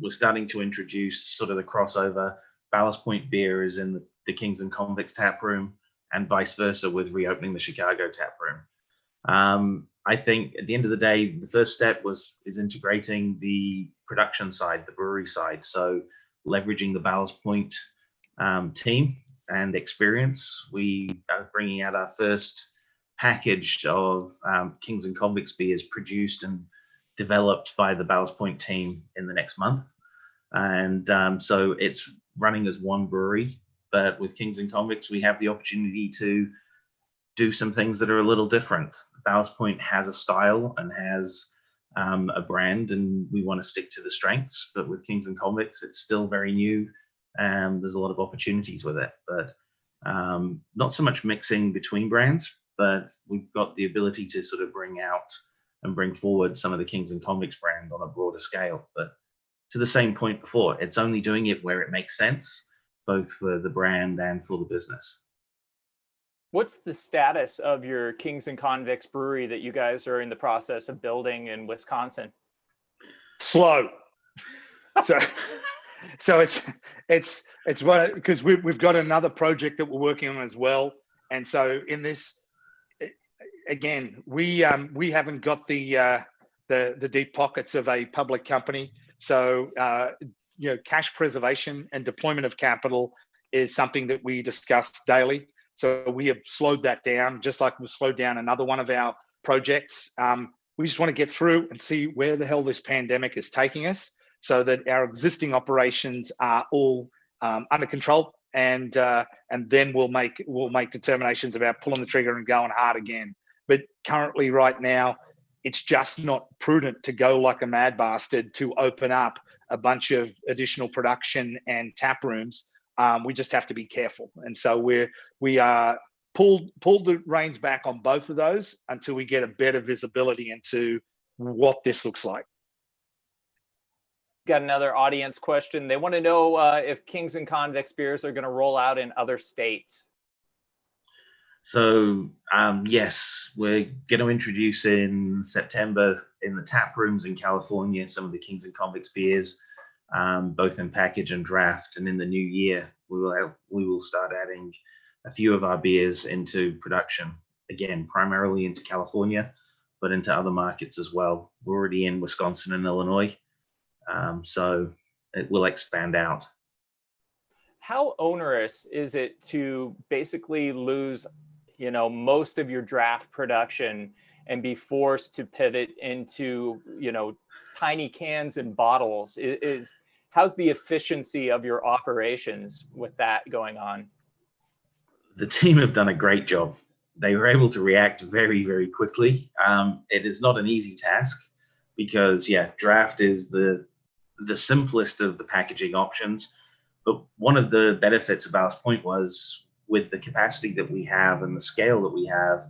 We're starting to introduce sort of the crossover. Ballast Point beer is in the Kings and Convicts tap room, and vice versa with reopening the Chicago tap room. I think at the end of the day, the first step is integrating the production side, the brewery side. So leveraging the Ballast Point team and experience. We are bringing out our first package of Kings and Convicts beers produced and developed by the Ballast Point team in the next month. And so it's running as one brewery, but with Kings and Convicts, we have the opportunity to do some things that are a little different. Ballast Point has a style and has a brand, and we want to stick to the strengths. But with Kings and Convicts, it's still very new, and there's a lot of opportunities with it. But not so much mixing between brands, but we've got the ability to sort of bring out and bring forward some of the Kings and Convicts brand on a broader scale. But to the same point before, it's only doing it where it makes sense, both for the brand and for the business. What's the status of your Kings and Convicts brewery that you guys are in the process of building in Wisconsin? Slow. So it's one, because we've got another project that we're working on as well. And so in this, again, we haven't got the deep pockets of a public company. So cash preservation and deployment of capital is something that we discuss daily. So we have slowed that down, just like we slowed down another one of our projects. We just want to get through and see where the hell this pandemic is taking us, so that our existing operations are all under control, and then we'll make determinations about pulling the trigger and going hard again. But currently, right now, it's just not prudent to go like a mad bastard to open up a bunch of additional production and tap rooms. We just have to be careful, and so we pulled the reins back on both of those until we get a better visibility into what this looks like. Got another audience question. They want to know if Kings and Convicts beers are going to roll out in other states. So yes, we're going to introduce in September in the tap rooms in California some of the Kings and Convicts beers, both in package and draft. And in the new year, we will start adding a few of our beers into production, again, primarily into California, but into other markets as well. We're already in Wisconsin and Illinois, so it will expand out. How onerous is it to basically lose, most of your draft production and be forced to pivot into, tiny cans and bottles? How's the efficiency of your operations with that going on? The team have done a great job. They were able to react very, very quickly. It is not an easy task because, draft is the simplest of the packaging options. But one of the benefits of Ballast Point was, with the capacity that we have and the scale that we have,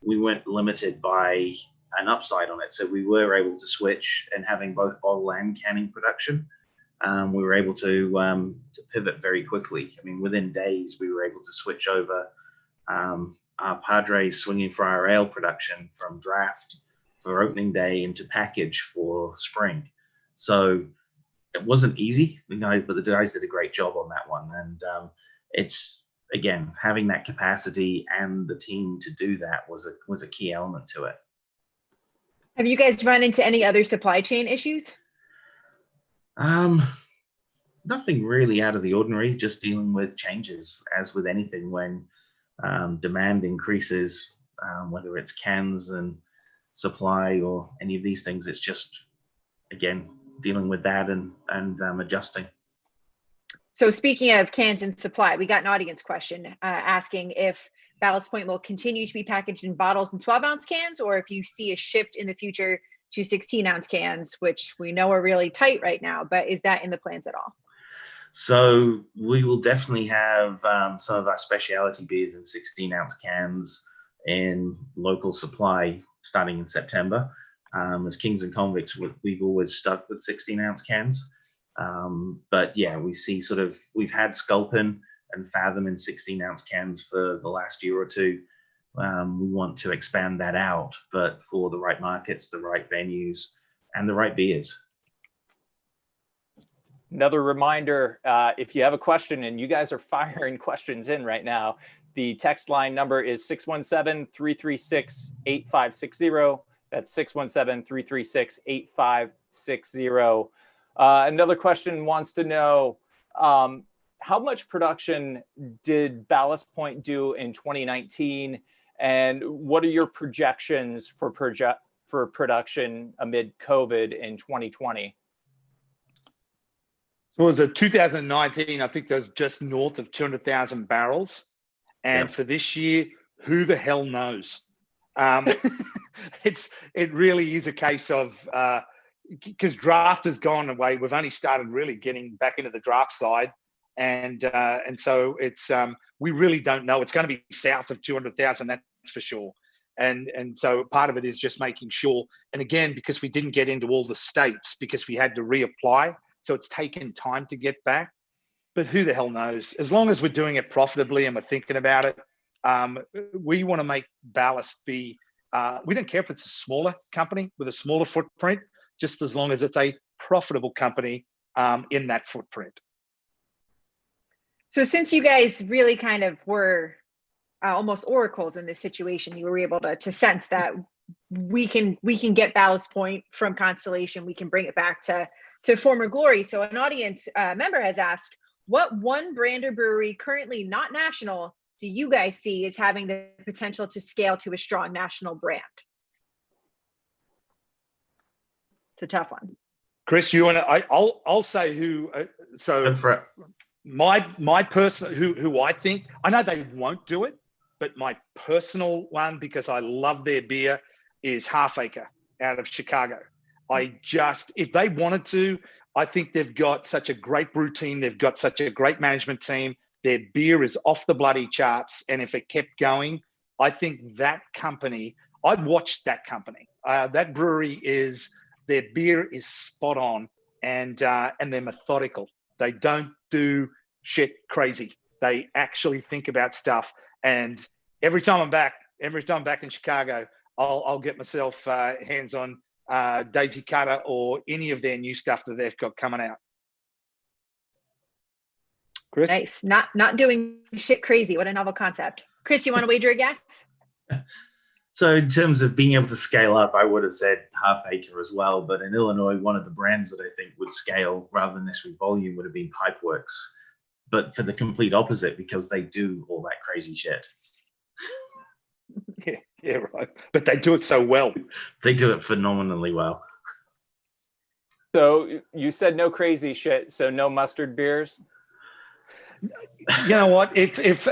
we weren't limited by an upside on it. So we were able to switch, and having both bottle and canning production, we were able to pivot very quickly. I mean, within days, we were able to switch over our Padres Swinging Friar Ale production from draft for opening day into package for spring. So it wasn't easy, but the guys did a great job on that one. And it's, again, having that capacity and the team to do that was a key element to it. Have you guys run into any other supply chain issues? Nothing really out of the ordinary, just dealing with changes, as with anything when demand increases, whether it's cans and supply or any of these things. It's just, again, dealing with that and adjusting. So speaking of cans and supply, we got an audience question asking if Ballast Point will continue to be packaged in bottles and 12-ounce cans, or if you see a shift in the future to 16-ounce cans, which we know are really tight right now, but is that in the plans at all? So we will definitely have some of our specialty beers in 16-ounce cans in local supply starting in September. As Kings and Convicts, we've always stuck with 16-ounce cans. But yeah, we've had Sculpin and Fathom in 16-ounce cans for the last year or two. We want to expand that out, but for the right markets, the right venues, and the right beers. Another reminder, if you have a question, and you guys are firing questions in right now, the text line number is 617-336-8560. That's 617-336-8560. Another question wants to know, how much production did Ballast Point do in 2019? And what are your projections for production amid COVID in 2020? So it was a 2019, I think there's just north of 200,000 barrels. And for this year, who the hell knows? It really is a case of, because draft has gone away. We've only started really getting back into the draft side. And so it's, we really don't know. It's going to be south of 200,000, that's for sure. And so part of it is just making sure. And again, because we didn't get into all the states, because we had to reapply. So it's taken time to get back, but who the hell knows? As long as we're doing it profitably and we're thinking about it, we want to make Ballast be, we don't care if it's a smaller company with a smaller footprint, just as long as it's a profitable company in that footprint. So since you guys really kind of were almost oracles in this situation, you were able to sense that we can get Ballast Point from Constellation, we can bring it back to former glory. So an audience member has asked, what one brand or brewery currently not national do you guys see as having the potential to scale to a strong national brand? It's a tough one. Chris, you want to? I'll say who. So my personal who I think, I know they won't do it, but my personal one, because I love their beer, is Half Acre out of Chicago. If they wanted to, I think they've got such a great brew team. They've got such a great management team. Their beer is off the bloody charts. And if it kept going, I think that company, I'd watch that company. That brewery their beer is spot on, and they're methodical. They don't do shit crazy. They actually think about stuff. And every time I'm back in Chicago, I'll get myself hands on Daisy Cutter or any of their new stuff that they've got coming out. Chris? Nice. Not doing shit crazy. What a novel concept. Chris, you want to wager a guess? So in terms of being able to scale up, I would have said Half Acre as well. But in Illinois, one of the brands that I think would scale rather than necessarily volume would have been Pipeworks. But for the complete opposite, because they do all that crazy shit. Yeah, right. But they do it so well. They do it phenomenally well. So you said no crazy shit, so no mustard beers? You know what? If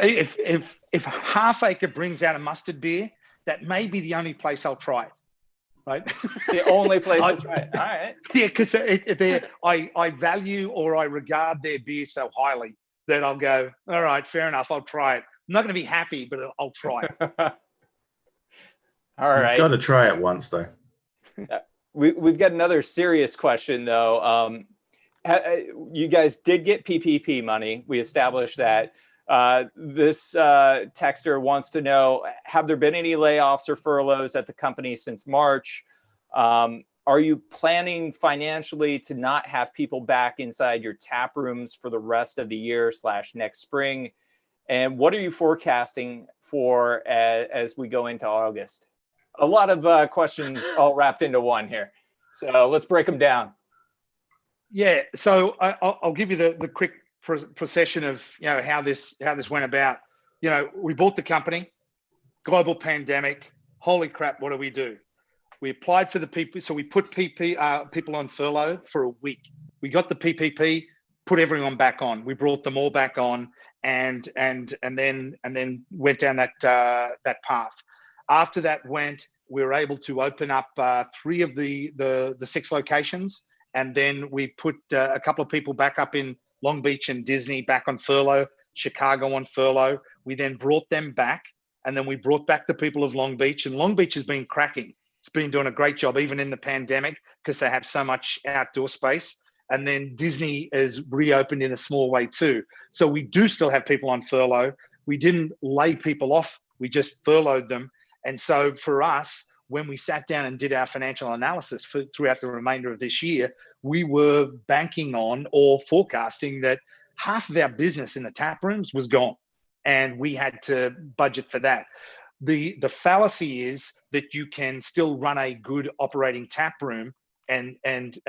Half Acre brings out a mustard beer, that may be the only place I'll try it. Right? The only place I'll try it. All right. Yeah, because I value or I regard their beer so highly that I'll go, all right, fair enough, I'll try it. I'm not going to be happy, but I'll try it. All right. You've got to try it once, though. We've got another serious question, though. You guys did get PPP money. We established that. This texter wants to know, have there been any layoffs or furloughs at the company since March? Are you planning financially to not have people back inside your tap rooms for the rest of the year / next spring? And what are you forecasting for as we go into August? A lot of questions all wrapped into one here. So let's break them down. Yeah, so I'll give you the quick procession of how this went about. We bought the company, global pandemic. Holy crap! What do? We applied for the PP, so we put people on furlough for a week. We got the PPP, put everyone back on. We brought them all back on, and then went down that path. After that we were able to open up 3 of the 6 locations. And then we put a couple of people back up in Long Beach and Disney back on furlough, Chicago on furlough. We then brought them back, and then we brought back the people of Long Beach. And Long Beach has been cracking. It's been doing a great job, even in the pandemic, because they have so much outdoor space. And then Disney is reopened in a small way too. So we do still have people on furlough. We didn't lay people off. We just furloughed them. And so for us, when we sat down and did our financial analysis throughout the remainder of this year, we were banking on or forecasting that half of our business in the tap rooms was gone, and we had to budget for that. The fallacy is that you can still run a good operating tap room and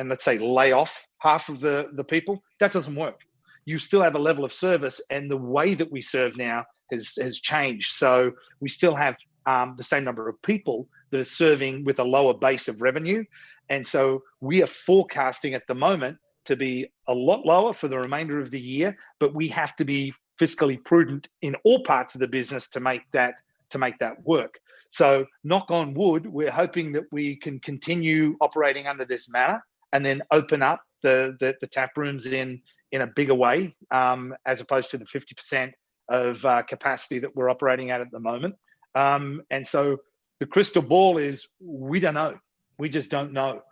let's say lay off half of the people. That doesn't work. You still have a level of service, and the way that we serve now has changed. So we still have the same number of people that are serving with a lower base of revenue. And so we are forecasting at the moment to be a lot lower for the remainder of the year, but we have to be fiscally prudent in all parts of the business to make that work. So knock on wood, we're hoping that we can continue operating under this manner and then open up the tap rooms in a bigger way, as opposed to the 50% of capacity that we're operating at the moment. And so the crystal ball is, we don't know. We just don't know.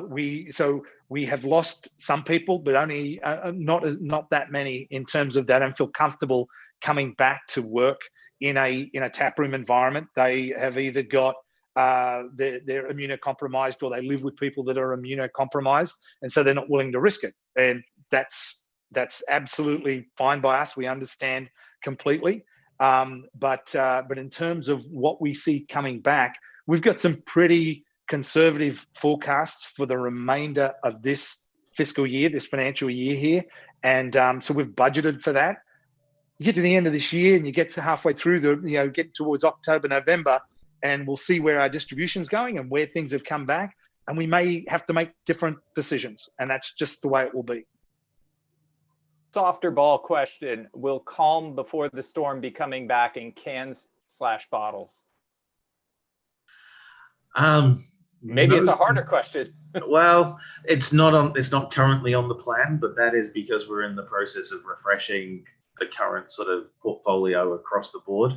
We have lost some people, but only not that many in terms of they don't feel comfortable coming back to work in a tap room environment. They have either got they're immunocompromised, or they live with people that are immunocompromised, and so they're not willing to risk it. And that's absolutely fine by us. We understand completely. But in terms of what we see coming back, we've got some pretty conservative forecasts for the remainder of this fiscal year, this financial year here. And so we've budgeted for that. You get to the end of this year and you get to halfway through get towards October, November, and we'll see where our distribution's going and where things have come back. And we may have to make different decisions. And that's just the way it will be. Softer ball question. Will calm before the storm be coming back in cans/bottles? Maybe it's a harder question. Well, it's not currently on the plan, but that is because we're in the process of refreshing the current sort of portfolio across the board.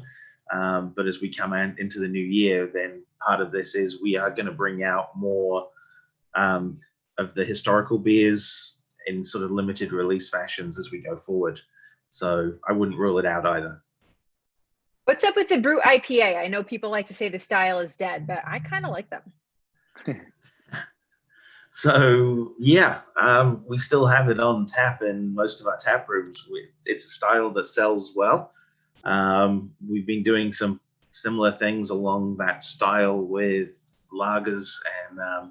But as we come into the new year, then part of this is we are going to bring out more of the historical beers in sort of limited release fashions as we go forward. So I wouldn't rule it out either. What's up with the Brew IPA? I know people like to say the style is dead, but I kind of like them. So yeah, we still have it on tap in most of our tap rooms. It's a style that sells well. We've been doing some similar things along that style with lagers and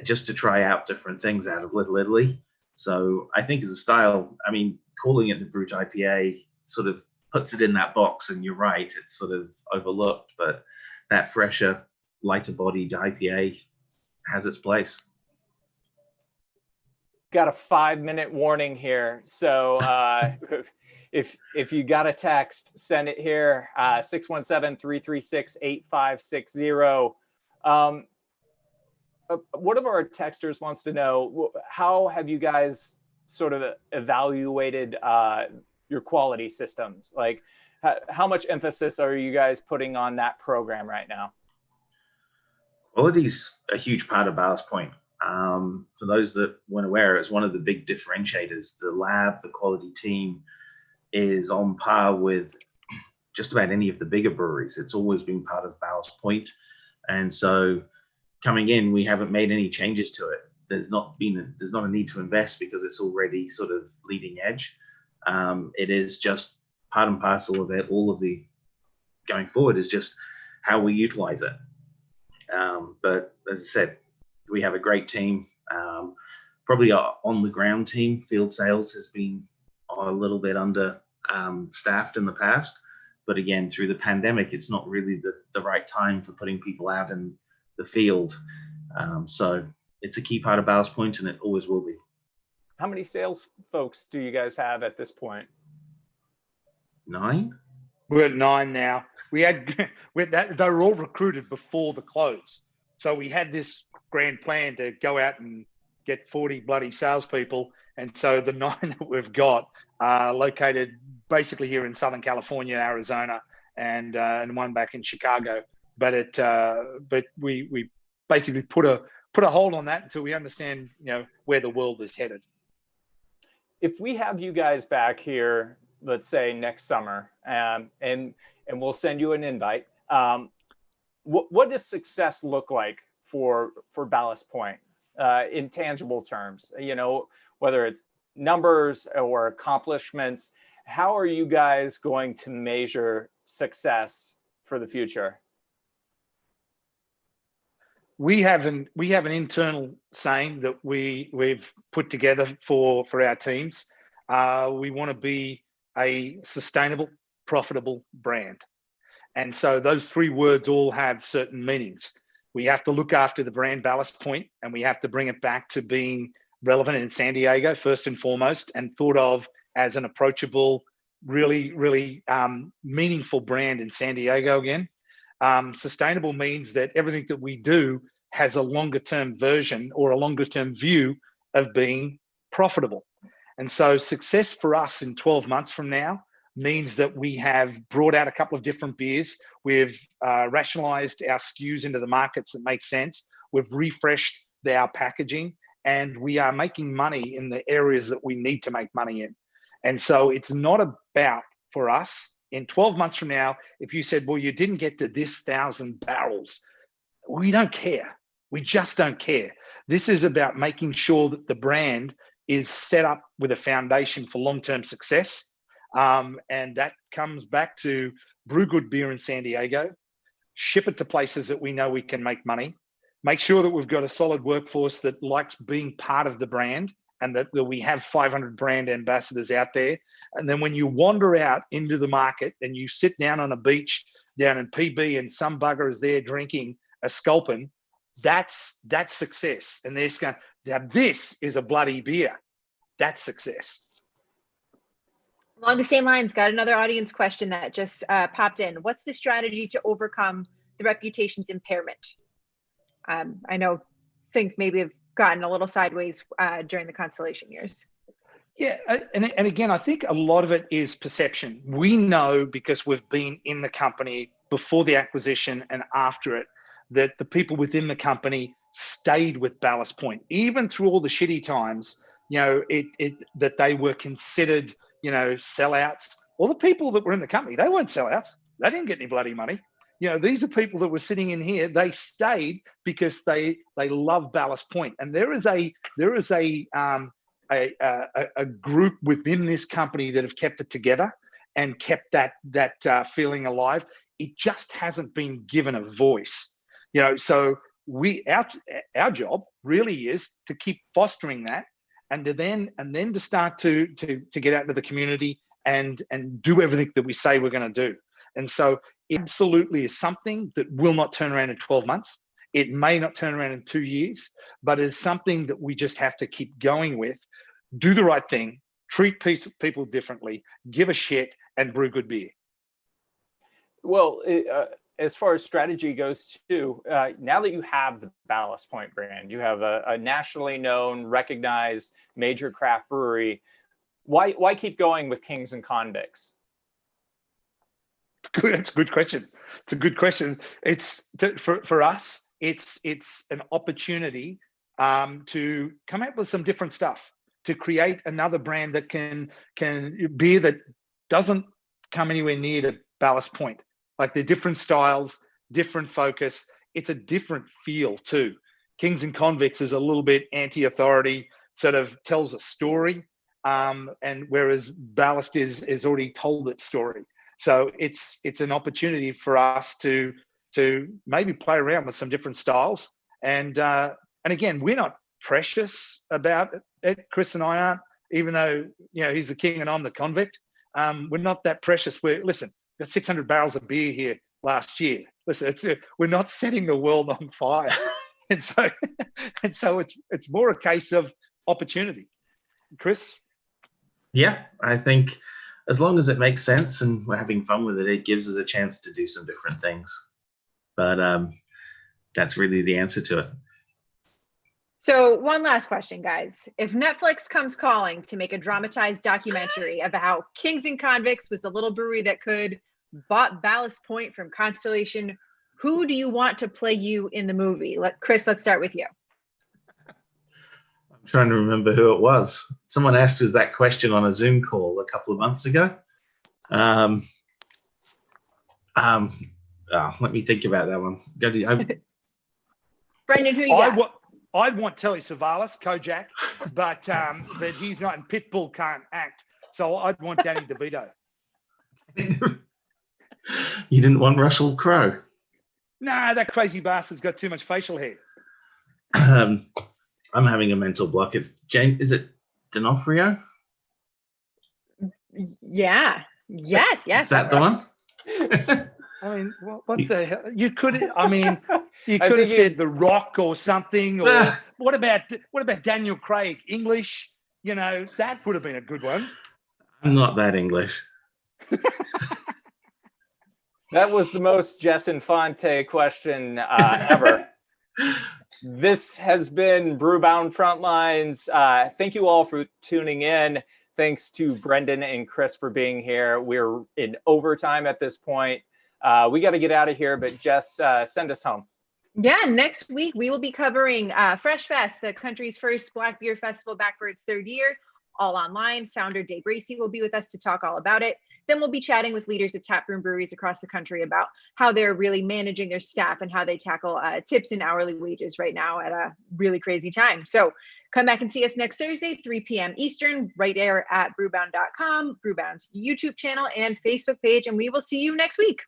just to try out different things out of Little Italy. So I think as a style, I mean, calling it the Brut IPA sort of puts it in that box, and you're right, it's sort of overlooked, but that fresher, lighter bodied IPA has its place. Got a 5-minute warning here. So if you got a text, send it here, 617-336-8560. One of our texters wants to know, how have you guys sort of evaluated your quality systems? Like, how much emphasis are you guys putting on that program right now? Quality's a huge part of Ballast Point. For those that weren't aware, it's one of the big differentiators. The lab, the quality team is on par with just about any of the bigger breweries. It's always been part of Ballast Point. And so coming in, we haven't made any changes to it. There's not a need to invest because it's already sort of leading edge. It is just part and parcel of it. All of the going forward is just how we utilize it. But as I said, we have a great team. Probably our on the ground team, field sales has been a little bit under staffed in the past. But again, through the pandemic, it's not really the right time for putting people out in the field. So it's a key part of Ballast Point, and it always will be. How many sales folks do you guys have at this point? 9? We're at 9 now. We had that, they were all recruited before the close. So we had this grand plan to go out and get 40 bloody salespeople. And so the 9 that we've got are located basically here in Southern California, Arizona, and one back in Chicago. But we basically put a hold on that until we understand, where the world is headed. If we have you guys back here, let's say next summer, and we'll send you an invite, what does success look like for Ballast Point in tangible terms? Whether it's numbers or accomplishments, how are you guys going to measure success for the future? We have an internal saying that we've put together for our teams. We want to be a sustainable, profitable brand. And so those 3 words all have certain meanings. We have to look after the brand Ballast Point, and we have to bring it back to being relevant in San Diego first and foremost, and thought of as an approachable, really, really meaningful brand in San Diego again. Sustainable means that everything that we do has a longer term version or a longer term view of being profitable. And so success for us in 12 months from now means that we have brought out a couple of different beers. We've rationalized our SKUs into the markets that make sense. We've refreshed our packaging, and we are making money in the areas that we need to make money in. And so it's not about, for us, in 12 months from now, if you said, well, you didn't get to this 1,000 barrels, we don't care. We just don't care. This is about making sure that the brand is set up with a foundation for long-term success. And that comes back to brew good beer in San Diego, ship it to places that we know we can make money, make sure that we've got a solid workforce that likes being part of the brand, and that we have 500 brand ambassadors out there. And then when you wander out into the market and you sit down on a beach down in PB and some bugger is there drinking a Sculpin, that's success. And they're going, now this is a bloody beer. That's success. Along the same lines, got another audience question that just popped in. What's the strategy to overcome the reputation's impairment? I know things maybe have gotten a little sideways during the Constellation years. Yeah, and again, I think a lot of it is perception. We know, because we've been in the company before the acquisition and after it, that the people within the company stayed with Ballast Point, even through all the shitty times, that they were considered, sellouts. All the people that were in the company, they weren't sellouts. They didn't get any bloody money. These are people that were sitting in here. They stayed because they love Ballast Point. And there is a group within this company that have kept it together and kept that feeling alive. It just hasn't been given a voice. So our job really is to keep fostering that, and then to start to get out into the community and do everything that we say we're going to do. And so it absolutely is something that will not turn around in 12 months. It may not turn around in 2 years, but it's something that we just have to keep going with. Do the right thing, treat people differently, give a shit, and brew good beer. Well, as far as strategy goes too, now that you have the Ballast Point brand, you have a nationally known, recognized major craft brewery, why keep going with Kings and Convicts? Good, that's a good question. It's a good question. It's for us, it's an opportunity to come up with some different stuff, to create another brand that can beer that doesn't come anywhere near to Ballast Point. Like, they're different styles, different focus. It's a different feel too. Kings and Convicts is a little bit anti-authority, sort of tells a story, and whereas Ballast is already told its story. So it's an opportunity for us to maybe play around with some different styles. And again, we're not precious about it. Chris and I aren't, even though, he's the king and I'm the convict. We're not that precious. Listen, we've got 600 barrels of beer here last year. Listen, we're not setting the world on fire. and so it's more a case of opportunity. Chris? Yeah, I think as long as it makes sense and we're having fun with it, it gives us a chance to do some different things. But that's really the answer to it. So one last question, guys. If Netflix comes calling to make a dramatized documentary about how Kings and Convicts was the little brewery that bought Ballast Point from Constellation, who do you want to play you in the movie? Chris, let's start with you. I'm trying to remember who it was. Someone asked us that question on a Zoom call a couple of months ago. Let me think about that one. Brendan, who you got? I'd want Telly Savalas, Kojak, but he's not, and Pitbull can't act. So I'd want Danny DeVito. You didn't want Russell Crowe? No, that crazy bastard's got too much facial hair. I'm having a mental block. It's James. Is it D'Onofrio? Yeah. Yes. Is that the one? I mean, what the hell? You could have said The Rock or something. Or what about Daniel Craig? English? That would have been a good one. I'm not that English. That was the most Jess Infante question ever. This has been Brewbound Frontlines. Thank you all for tuning in. Thanks to Brendan and Chris for being here. We're in overtime at this point. We got to get out of here, but Jess, send us home. Yeah, next week we will be covering Fresh Fest, the country's first Black beer festival back for its third year, all online. Founder Dave Bracey will be with us to talk all about it. Then we'll be chatting with leaders of taproom breweries across the country about how they're really managing their staff and how they tackle tips and hourly wages right now at a really crazy time. So come back and see us next Thursday, 3 p.m. Eastern, right there at brewbound.com, Brewbound's YouTube channel and Facebook page, and we will see you next week.